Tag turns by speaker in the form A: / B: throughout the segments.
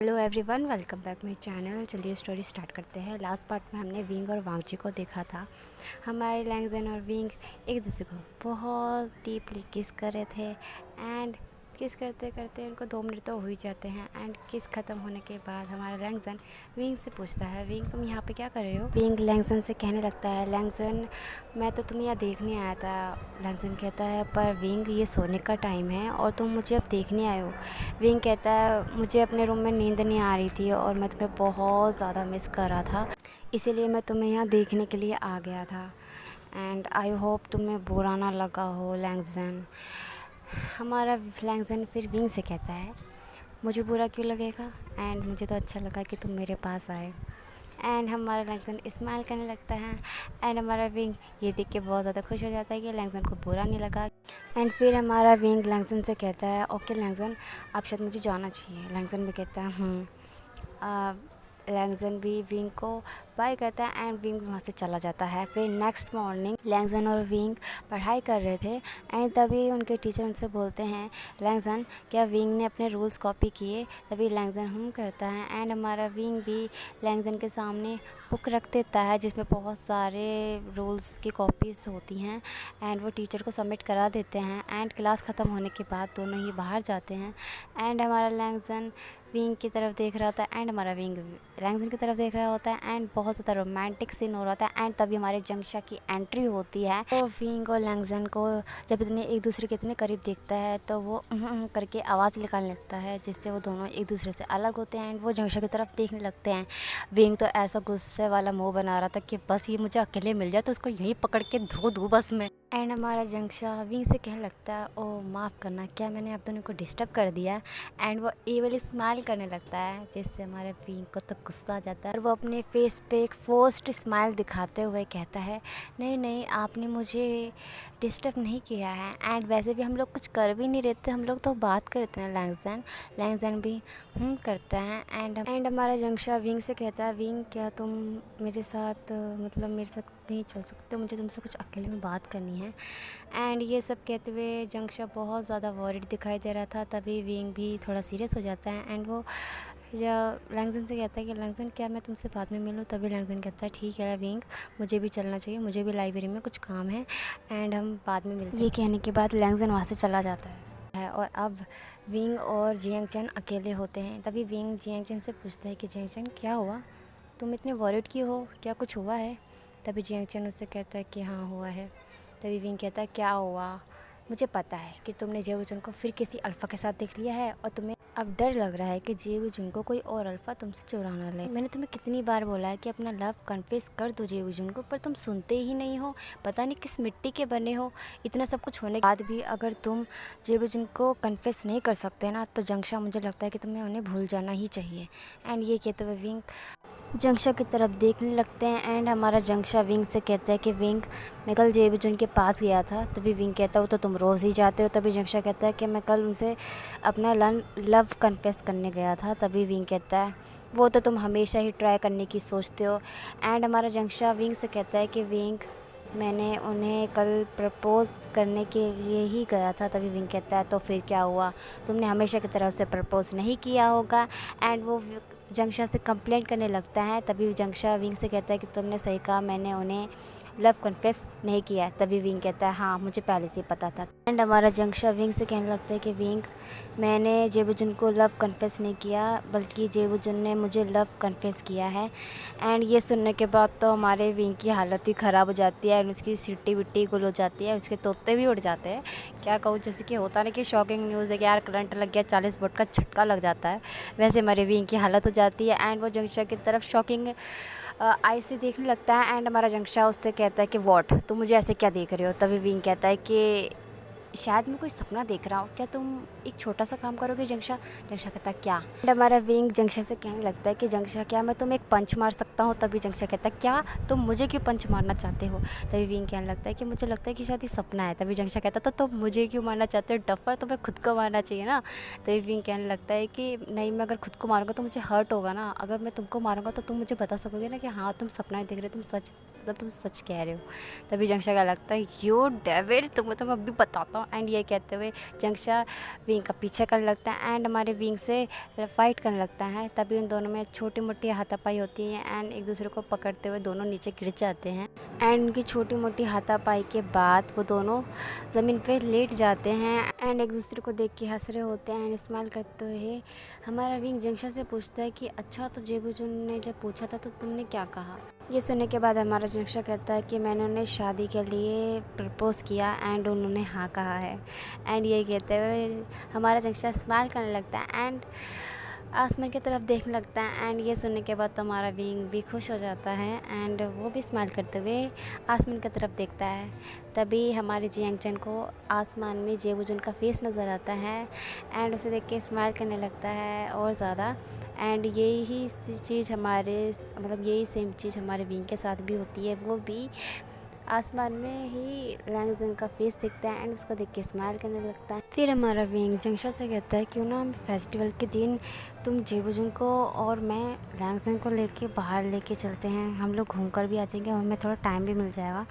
A: Hello everyone, welcome back my channel. चलिए story start करते हैं। लास्ट पार्ट में हमने विंग और वांगजी को देखा था। हमारे लैंगजन और विंग एक दूसरे को बहुत डीपली किस कर रहे थे एंड किस करते करते उनको 2 मिनट तो हो ही जाते हैं। एंड किस ख़त्म होने के बाद हमारा लैंगजन विंग से पूछता है, विंग तुम यहाँ पे क्या कर रहे हो? विंग लैंगजन से कहने लगता है, लैंगजन मैं तो तुम्हें यहाँ देखने आया था। लैंगजन कहता है, पर विंग ये सोने का टाइम है और तुम मुझे अब देखने आए हो। विंग कहता है, मुझे अपने रूम में नींद नहीं आ रही थी और मैं तुम्हें बहुत ज़्यादा मिस कर रहा था, इसीलिए मैं तुम्हें यहाँ देखने के लिए आ गया था। एंड आई होप तुम्हें बुरा ना लगा हो लैंगजन। हमारा लैंगजन फिर विंग से कहता है, मुझे बुरा क्यों लगेगा एंड मुझे तो अच्छा लगा कि तुम मेरे पास आए। एंड हमारा लैंगजन स्माइल करने लगता है एंड हमारा विंग ये देख के बहुत ज़्यादा खुश हो जाता है कि लैंगजन को बुरा नहीं लगा। एंड फिर हमारा विंग लैंगजन से कहता है, ओके लैंगजन, अब शायद मुझे जाना चाहिए। लैंगजन भी कहता है लैंगजन भी विंग को बाय करता है एंड विंग वहाँ से चला जाता है। फिर नेक्स्ट मॉर्निंग लैंगजन और विंग पढ़ाई कर रहे थे एंड तभी उनके टीचर उनसे बोलते हैं, लैंगजन क्या विंग ने अपने रूल्स कॉपी किए? तभी लैंगजन करता है एंड हमारा विंग भी लैंगजन के सामने बुक रख देता है जिसमें बहुत सारे रूल्स की कॉपीज़ होती हैं एंड वो टीचर को सबमिट करा देते हैं। एंड क्लास ख़त्म होने के बाद दोनों ही बाहर जाते हैं एंड हमारा लैंगजन विंग की तरफ देख रहा होता है एंड हमारा विंग लैंगजन की तरफ देख रहा होता है एंड बहुत ज़्यादा रोमांटिक सीन हो रहा होता है। एंड तभी हमारे जंगशा की एंट्री होती है। तो विंग और लैंगजन को जब इतने एक दूसरे के इतने करीब देखता है तो वो करके आवाज़ निकालने लगता है, जिससे वो दोनों एक दूसरे से अलग होते हैं एंड वो जंगशा की तरफ देखने लगते हैं। विंग तो ऐसा गुस्से वाला मुँह बना रहा था कि बस ये मुझे अकेले मिल जाए तो उसको यहीं पकड़ के धो दूँ बस मैं। एंड हमारा जंगशा विंग से कहने लगता है, ओ माफ़ करना, क्या मैंने आप दोनों को डिस्टर्ब कर दिया? एंड वो एवल स्माइल करने लगता है जिससे हमारे विंग को तो गुस्सा आ जाता है और वो अपने फेस पे एक फोर्स्ड स्माइल दिखाते हुए कहता है, नहीं नहीं, आपने मुझे डिस्टर्ब नहीं किया है एंड वैसे भी हम लोग कुछ कर भी नहीं रहे थे, हम लोग तो बात करते हैं। लैंगजन लैंगजन भी करता है एंड हमारा जंगशा विंग से कहता है, विंग क्या तुम मेरे साथ मतलब मेरे साथ नहीं चल सकते? मुझे तुमसे कुछ अकेले में बात करनी है। एंड ये सब कहते हुए जंगशा बहुत ज़्यादा वॉरिड दिखाई दे रहा था। तभी विंग भी थोड़ा सीरियस हो जाता है एंड वो या लैंगजन से कहता है कि लैंगजन क्या मैं तुमसे बाद में मिलूँ? तभी लैंगजन कहता है, ठीक है विंग, मुझे भी चलना चाहिए, मुझे भी लाइब्रेरी में कुछ काम है एंड हम बाद में मिलते हैं। ये कहने के बाद लैंगजन वहाँ से चला जाता है और अब विंग और जियांगचन अकेले होते हैं। तभी विंग जियांगचन से पूछता है कि जियांगचन क्या हुआ, तुम इतने वॉरिड क्यों हो, क्या कुछ हुआ है? तभी जियांगचन उससे कहता है कि हाँ हुआ है। तभी विंग कहता है, क्या हुआ? मुझे पता है कि तुमने जेवुजन को फिर किसी अल्फ़ा के साथ देख लिया है और तुम्हें अब डर लग रहा है कि जेवुजन को कोई और अल्फ़ा तुमसे चुरा ना ले। मैंने तुम्हें कितनी बार बोला है कि अपना लव कन्फेस कर दो जेवुजन को, पर तुम सुनते ही नहीं हो। पता नहीं किस मिट्टी के बने हो। इतना सब कुछ होने के बाद भी अगर तुम जेवुजन को कन्फेस नहीं कर सकते ना, तो जंगशा मुझे लगता है कि तुम्हें उन्हें भूल जाना ही चाहिए। एंड ये कहते हुए विंग जंगशा की तरफ देखने लगते हैं एंड हमारा जंगशा विंग से कहता है कि विंग, मैं कल जेबुजुन के पास गया था। तभी विंग कहता है, वो तो तुम रोज़ ही जाते हो। तभी जंगशा कहता है कि मैं कल उनसे अपना लव कन्फेस करने गया था। तभी विंग कहता है, वो तो तुम हमेशा ही ट्राई करने की सोचते हो। एंड हमारा जंगशा विंग से कहता है कि विंग, मैंने उन्हें कल प्रपोज़ करने के लिए ही गया था। तभी विंग कहता है, तो फिर क्या हुआ? तुमने हमेशा की तरह उसे प्रपोज़ नहीं किया होगा। एंड वो जंगशा से कंप्लेंट करने लगता है। तभी जंगशा विंग से कहता है कि तुमने सही कहा, मैंने उन्हें लव कन्फेस नहीं किया है। तभी विंग कहता है, हाँ मुझे पहले से ही पता था। एंड हमारा जंगशा विंग से कहने लगता है कि विंग, मैंने जेबुजुन को लव कन्फेस नहीं किया, बल्कि जेबुजुन ने मुझे लव कन्फेस किया है। एंड ये सुनने के बाद तो हमारे विंग की हालत ही ख़राब हो जाती है एंड उसकी सिट्टी विट्टी गुल हो जाती है, उसके तोते भी उड़ जाते हैं। क्या कहूँ, जैसे कि होता नहीं कि शॉकिंग न्यूज़ है कि यार करंट लग गया, 40 वोल्ट का झटका लग जाता है, वैसे हमारे विंग की हालत हो जाती है। एंड वो जंगशा की तरफ शॉकिंग आई से देखने लगता है एंड हमारा जंगशा उससे कहता है कि वॉट, तुम मुझे ऐसे क्या देख रहे हो? तभी विंग कहता है कि शायद मैं कोई सपना देख रहा हूँ, क्या तुम एक छोटा सा काम करोगे जंगशा? जंगशा कहता है क्या? एंड हमारा विंग जंगशा से कहने लगता है कि जंगशा क्या मैं तुम्हें एक पंच मार सकता हूँ? तभी जंगशा कहता है, क्या तुम मुझे क्यों पंच मारना चाहते हो? तभी विंग कहने लगता है कि मुझे लगता है कि शायद ये सपना है। तभी जंगशा कहता है, तो तुम मुझे क्यों मारना चाहते हो डफर, तुम्हें खुद को मारना चाहिए ना। तभी विंग कहने लगता है कि नहीं, मैं अगर खुद को मारूंगा तो मुझे हर्ट होगा ना, अगर मैं तुमको मारूंगा तो तुम मुझे बता सकोगे ना कि हाँ तुम सपना देख रहे हो, तुम सच कह रहे हो। तभी जंगशा क्या लगता है, यो डेविल, तुम्हें तो मैं अभी बताता को। एंड ये कहते हुए जंक्शा विंग का पीछे करने लगता है एंड हमारे विंग से फाइट करने लगता है। तभी उन दोनों में छोटी मोटी हाथापाई होती है एंड एक दूसरे को पकड़ते हुए दोनों नीचे गिर जाते हैं। एंड उनकी छोटी मोटी हाथापाई के बाद वो दोनों ज़मीन पे लेट जाते हैं एंड एक दूसरे को देख के हंस रहे होते हैं एंड स्माइल करते हुए हमारा विंग जंक्शा से पूछता है कि अच्छा, तो जेबूजुन ने जब पूछा था तो तुमने क्या कहा। ये सुनने के बाद हमारा जंक्शा कहता है कि मैंने उन्हें शादी के लिए प्रपोज़ किया एंड उन्होंने हाँ कहा है। एंड ये कहते हुए हमारा जंक्शा स्माइल करने लगता है एंड आसमान की तरफ देखने लगता है। एंड ये सुनने के बाद तो हमारा विंग भी खुश हो जाता है एंड वो भी स्माइल करते हुए आसमान की तरफ देखता है। तभी हमारे जियांगचन को आसमान में जेबूजुन का फेस नज़र आता है एंड उसे देख के स्माइल करने लगता है और ज़्यादा। एंड यही चीज़ यही सेम चीज़ हमारे विंग के साथ भी होती है। वो भी आसमान में ही लैंगजन का फेस दिखता है एंड उसको देख के स्माइल करने लगता है। फिर हमारा विंग जंक्शा से कहता है क्यों ना हम फेस्टिवल के दिन तुम जेबूजुन को और मैं लैंगजन को लेके बाहर लेके चलते हैं, हम लोग घूम कर भी आ जाएंगे और हमें थोड़ा टाइम भी मिल जाएगा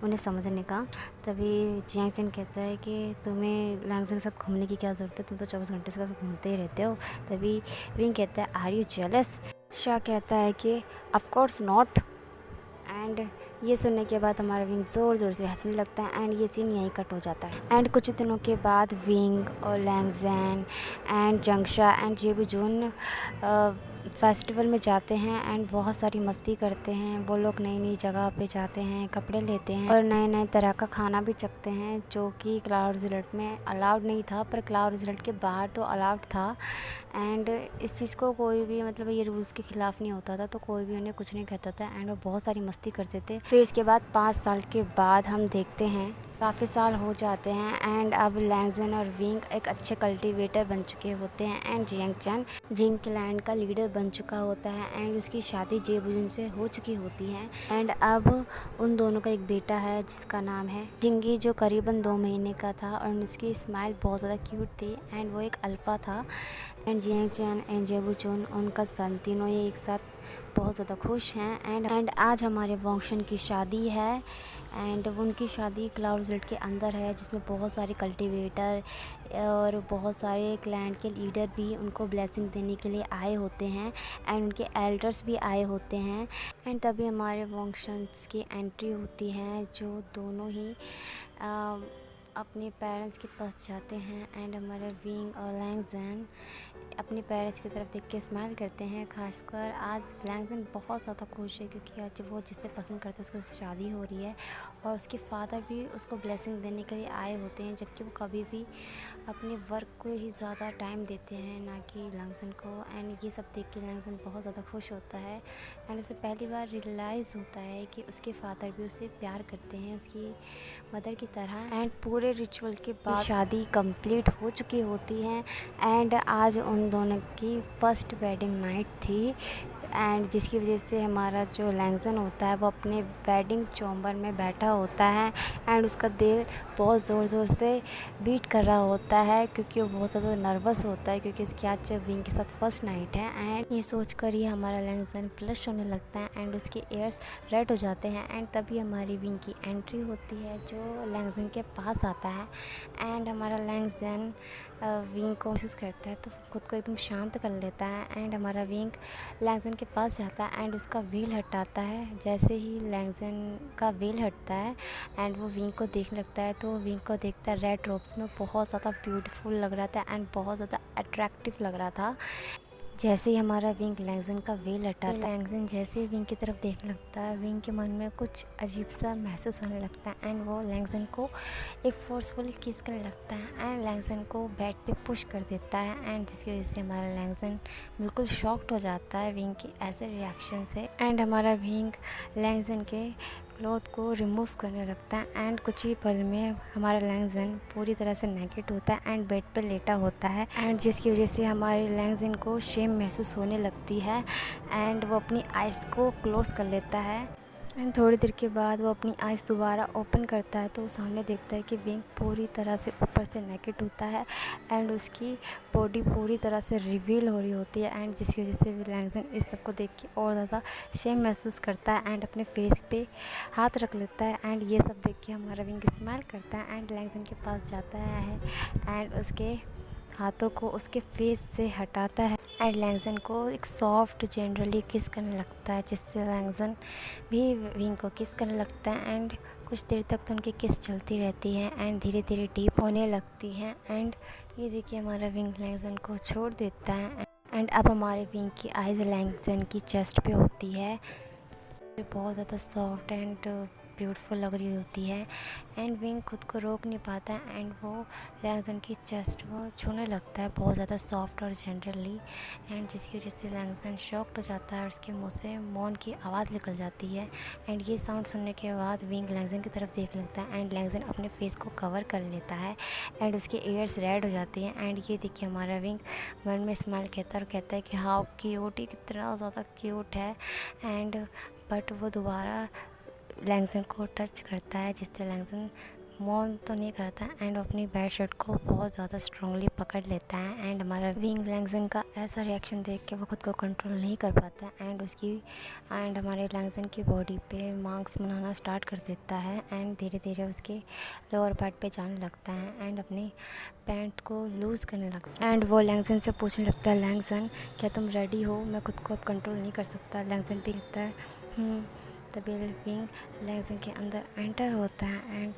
A: उन्हें समझने का। तभी जियांगचन कहता है कि तुम्हें लैंगजन के साथ घूमने की क्या ज़रूरत है, तुम तो 24 घंटे से घूमते ही रहते हो। तभी विंग कहता है आर यू जेलस। शाह कहता है कि ऑफ कोर्स नॉट। एंड ये सुनने के बाद हमारा विंग ज़ोर ज़ोर से हंसने लगता है एंड ये सीन यहीं कट हो जाता है। एंड कुछ दिनों के बाद विंग और लैंगजन एंड जंक्शा एंड जेबूजुन फेस्टिवल में जाते हैं एंड बहुत सारी मस्ती करते हैं। वो लोग नई नई जगह पे जाते हैं, कपड़े लेते हैं और नए नए तरह का खाना भी चखते हैं जो कि क्लाउड रिजल्ट में अलाउड नहीं था, पर क्लाउड रिजल्ट के बाहर तो अलाउड था। एंड इस चीज़ को कोई भी ये रूल्स के ख़िलाफ़ नहीं होता था, तो कोई भी उन्हें कुछ नहीं कहता था एंड वो बहुत सारी मस्ती करते थे। फिर इसके बाद 5 साल के बाद हम देखते हैं काफ़ी साल हो जाते हैं एंड अब लैंगजन और विंग एक अच्छे कल्टीवेटर बन चुके होते हैं एंड जियांगचन जिंग क्लैन का लीडर बन चुका होता है एंड उसकी शादी जेबूजुन से हो चुकी होती है। एंड अब उन दोनों का एक बेटा है जिसका नाम है जिंगी, जो करीबन 2 महीने का था और उसकी स्माइल बहुत ज़्यादा क्यूट थी एंड वो एक अल्फ़ा था। एंड जियांगचन एंड जेबूजुन उनका सन तीनों ये एक साथ बहुत ज़्यादा खुश हैं। एंड आज हमारे वोंगशन की शादी है एंड उनकी शादी क्लाउड रिजल्ट के अंदर है जिसमें बहुत सारे कल्टीवेटर और बहुत सारे क्लैन के लीडर भी उनको ब्लेसिंग देने के लिए आए होते हैं एंड उनके एल्डर्स भी आए होते हैं। एंड तभी हमारे वोंगशंस की एंट्री होती है जो दोनों ही अपने पेरेंट्स के पास जाते हैं एंड हमारे विंग और लैंगजन अपने पेरेंट्स की तरफ देख के स्माइल करते हैं। खासकर आज लैंगजन बहुत ज़्यादा खुश है क्योंकि आज वो जिसे पसंद करते हैं उसके साथ शादी हो रही है और उसके फादर भी उसको ब्लेसिंग देने के लिए आए होते हैं, जबकि वो कभी भी अपने वर्क को ही ज़्यादा टाइम देते हैं ना कि लैंगजन को। एंड ये सब देख के लैंगजन बहुत ज़्यादा खुश होता है एंड उसे पहली बार रियलाइज़ होता है कि उसके फादर भी उसे प्यार करते हैं उसकी मदर की तरह। एंड पूरे रिचुअल के बाद शादी कंप्लीट हो चुकी होती है एंड आज उन दोनों की फर्स्ट वेडिंग नाइट थी एंड जिसकी वजह से हमारा जो लैंगजन होता है वो अपने वेडिंग चैम्बर में बैठा होता है एंड उसका दिल बहुत ज़ोर ज़ोर से बीट कर रहा होता है क्योंकि वो बहुत ज़्यादा नर्वस होता है क्योंकि उसकी आज विंग के साथ फर्स्ट नाइट है। एंड ये सोच कर ही हमारा लैंगजन फ्लश होने लगता है एंड उसके एयर्स रेड हो जाते हैं एंड तभी हमारी विंग की एंट्री होती है जो लैंगजन के पास आता है एंड हमारा लैंगजन विंग को महसूस करता है तो खुद को एकदम शांत कर लेता है एंड हमारा विंग लैंगजन के पास जाता है एंड उसका व्हील हटाता है। जैसे ही लैंगजन का व्हील हटता है एंड वो विंग को देखने लगता है तो विंग को देखता है रेड रोब्स में बहुत ज़्यादा ब्यूटीफुल लग रहा था एंड बहुत ज़्यादा अट्रैक्टिव लग रहा था। जैसे ही हमारा विंग लैंगजन का व्हील हटाता है, लैंगजन जैसे ही विंग की तरफ देखने लगता है विंग के मन में कुछ अजीब सा महसूस होने लगता है एंड वो लैंगजन को एक फोर्सफुल किस करने लगता है एंड लैंगजन को बेड पे पुश कर देता है एंड जिसकी वजह से हमारा लैंगजन बिल्कुल शॉक्ड हो जाता है विंग की ऐसे रिएक्शन से। एंड हमारा विंग लैंगजन के क्लॉथ को रिमूव करने लगता है एंड कुछ ही पल में हमारा लैंगजन पूरी तरह से नेकेड होता है एंड बेड पर लेटा होता है एंड जिसकी वजह से हमारे लैंगजन को शेम महसूस होने लगती है एंड वो अपनी आइज़ को क्लोज कर लेता है एंड थोड़ी देर के बाद वो अपनी आइज़ दोबारा ओपन करता है तो वो सामने देखता है कि विंग पूरी तरह से ऊपर से नेकेड होता है एंड उसकी बॉडी पूरी तरह से रिवील हो रही होती है। एंड जिसकी वजह से लैंगज़न इस सब को देख के और ज़्यादा शेम महसूस करता है एंड अपने फेस पे हाथ रख लेता है। एंड ये सब देख के हमारा विंग स्माइल करता है एंड लैंगज़न के पास जाता है एंड उसके हाथों को उसके फेस से हटाता है एंड लैंगज़न को एक सॉफ्ट जनरली किस करने लगता है, जिससे लैंगज़न भी विंग को किस करने लगता है। एंड कुछ देर तक तो उनकी किस चलती रहती है एंड धीरे धीरे डीप होने लगती है। एंड ये देखिए हमारा विंग लैंगज़न को छोड़ देता है एंड अब हमारे विंग की आइज़ लैंगज़न की चेस्ट पे होती है, जो बहुत ज़्यादा सॉफ्ट एंड ब्यूटीफुल लग रही होती है। एंड विंग खुद को रोक नहीं पाता है एंड वो लैंगज़न की चेस्ट को छूने लगता है बहुत ज़्यादा सॉफ्ट और जेंटली। एंड जिसकी वजह से लैंगज़न शॉक्ड हो जाता है और उसके मुंह से मौन की आवाज़ निकल जाती है। एंड ये साउंड सुनने के बाद विंग लैंगज़न की तरफ देख लगता है एंड लैंगज़न अपने फेस को कवर कर लेता है एंड उसके ईयर्स रेड हो जाती हैं। एंड ये देखिए हमारा विंग मन में स्माइल कहता है और कहता है कि हाउ क्यूट, ही कितना ज़्यादा क्यूट है। एंड बट वो दोबारा लैंगज़न को टच करता है, जिससे लैंगज़न मौन तो नहीं करता एंड अपनी बेड शीट को बहुत ज़्यादा स्ट्रांगली पकड़ लेता है। एंड हमारा विंग लैंगज़न का ऐसा रिएक्शन देख के वो खुद को कंट्रोल नहीं कर पाता एंड हमारे लैंगज़न की बॉडी पे मार्क्स बनाना स्टार्ट कर देता है एंड धीरे धीरे उसके लोअर पार्ट पे जाने लगता है एंड अपनी पैंट को लूज़ करने लगता है। एंड वो लैंगज़न से पूछने लगता है, लैंगज़न क्या तुम रेडी हो, मैं खुद को अब कंट्रोल नहीं कर सकता। लैंगज़न भी कहता है तभी विंग लैंगज़न के अंदर एंटर होता है एंड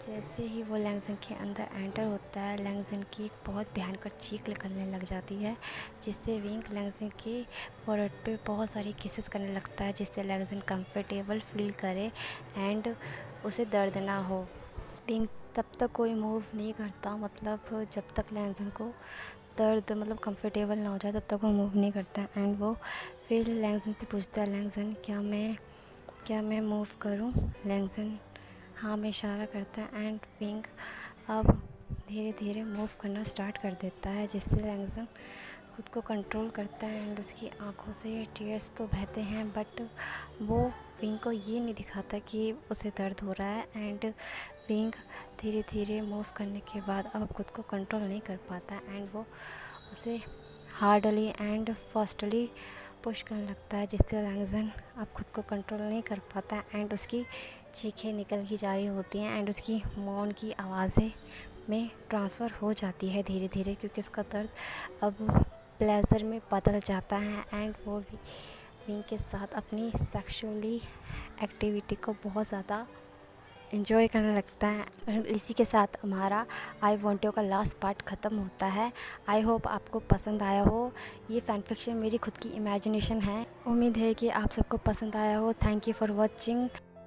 A: जैसे ही वो लैंगज़न के अंदर एंटर होता है लैंगज़न की एक बहुत भयंकर चीख निकलने लग जाती है, जिससे विंग लैंगज़न के फोrehead पे बहुत सारी किसेस करने लगता है, जिससे लैंगज़न कंफर्टेबल फील करे एंड उसे दर्द ना हो। विंग तब तक कोई मूव नहीं करता, मतलब जब तक लैंगज़न को दर्द मतलब कंफर्टेबल ना हो जाए तब तक वो मूव नहीं करता। एंड वो फिर लैंगज़न से पूछता है, लैंगज़न क्या मैं मूव करूं? लैंगज़न हाँ में इशारा करता है एंड विंग अब धीरे धीरे मूव करना स्टार्ट कर देता है, जिससे लैंगज़न खुद को कंट्रोल करता है एंड उसकी आंखों से टीयर्स तो बहते हैं बट वो विंग को ये नहीं दिखाता कि उसे दर्द हो रहा है। एंड विंग धीरे धीरे मूव करने के बाद अब खुद को कंट्रोल नहीं कर पाता एंड वो उसे हार्डली एंड फास्टली पुश करने लगता है, जिससे लैंगज़न अब खुद को कंट्रोल नहीं कर पाता एंड उसकी चीखें निकल ही जा रही होती हैं एंड उसकी मौन की आवाज़ें में ट्रांसफ़र हो जाती है धीरे धीरे, क्योंकि उसका दर्द अब प्लेजर में बदल जाता है एंड वो भी विंग के साथ अपनी सेक्सुअली एक्टिविटी को बहुत ज़्यादा एंजॉय करने लगता है। और इसी के साथ हमारा आई वॉन्ट यू का लास्ट पार्ट ख़त्म होता है। आई होप आपको पसंद आया हो। ये फ़ैन फिक्शन मेरी खुद की इमेजिनेशन है। उम्मीद है कि आप सबको पसंद आया हो। Thank you for watching.